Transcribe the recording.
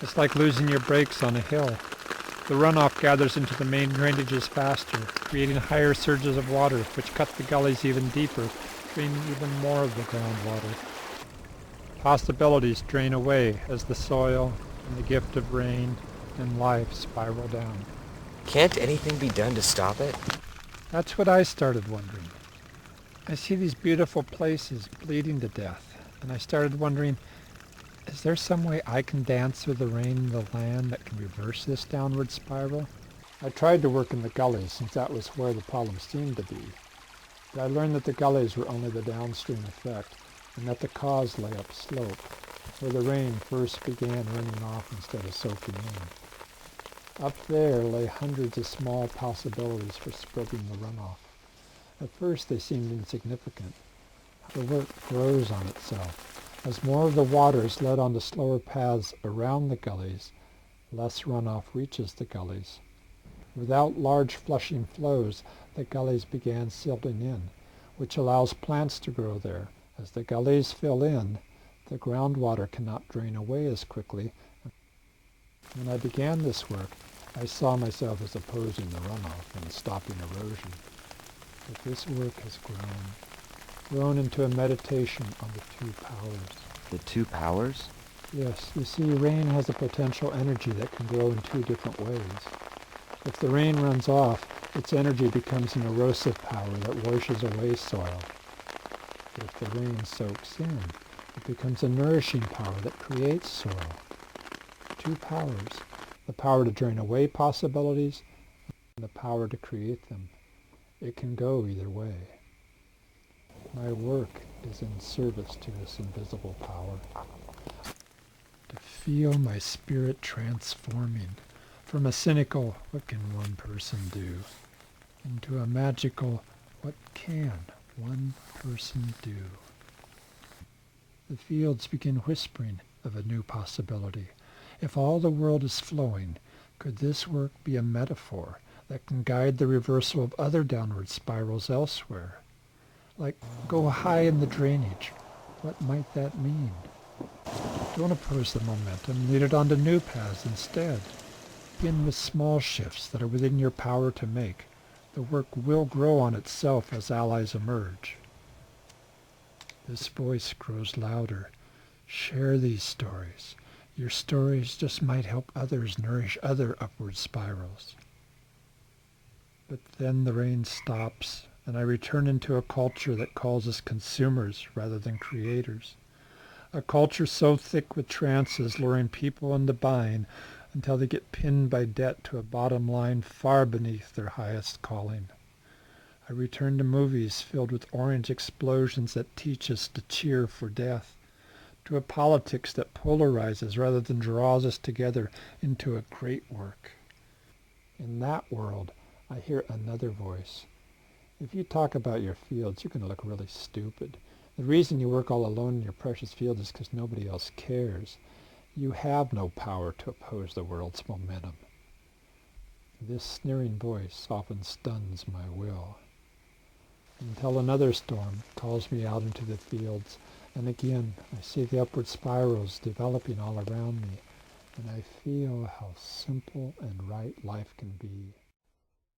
It's like losing your brakes on a hill. The runoff gathers into the main drainages faster, creating higher surges of water, which cut the gullies even deeper, draining even more of the groundwater. Possibilities drain away as the soil and the gift of rain and life spiral down. Can't anything be done to stop it? That's what I started wondering. I see these beautiful places bleeding to death, and I started wondering, is there some way I can dance through the rain in the land that can reverse this downward spiral? I tried to work in the gullies since that was where the problem seemed to be, but I learned that the gullies were only the downstream effect, and that the cause lay upslope, where the rain first began running off instead of soaking in. Up there lay hundreds of small possibilities for spreading the runoff. At first they seemed insignificant. The work grows on itself. As more of the water is led onto slower paths around the gullies, less runoff reaches the gullies. Without large flushing flows, the gullies began silting in, which allows plants to grow there. As the gullies fill in, the groundwater cannot drain away as quickly. When I began this work, I saw myself as opposing the runoff and stopping erosion. But this work has grown into a meditation on the two powers. The two powers? Yes, you see, rain has a potential energy that can grow in two different ways. If the rain runs off, its energy becomes an erosive power that washes away soil. If the rain soaks in, it becomes a nourishing power that creates soil. Two powers, the power to drain away possibilities and the power to create them. It can go either way. My work is in service to this invisible power. To feel my spirit transforming from a cynical, what can one person do, into a magical, what can one person do? The fields begin whispering of a new possibility. If all the world is flowing, could this work be a metaphor that can guide the reversal of other downward spirals elsewhere? Like, go high in the drainage. What might that mean? Don't oppose the momentum. Lead it onto new paths instead. Begin with small shifts that are within your power to make. The work will grow on itself as allies emerge. This voice grows louder. Share these stories. Your stories just might help others nourish other upward spirals. But then the rain stops, and I return into a culture that calls us consumers rather than creators. A culture so thick with trances luring people into buying until they get pinned by debt to a bottom line far beneath their highest calling. I return to movies filled with orange explosions that teach us to cheer for death, to a politics that polarizes rather than draws us together into a great work. In that world, I hear another voice. If you talk about your fields, you're going to look really stupid. The reason you work all alone in your precious field is because nobody else cares. You have no power to oppose the world's momentum. This sneering voice often stuns my will, until another storm calls me out into the fields, and again I see the upward spirals developing all around me, and I feel how simple and right life can be.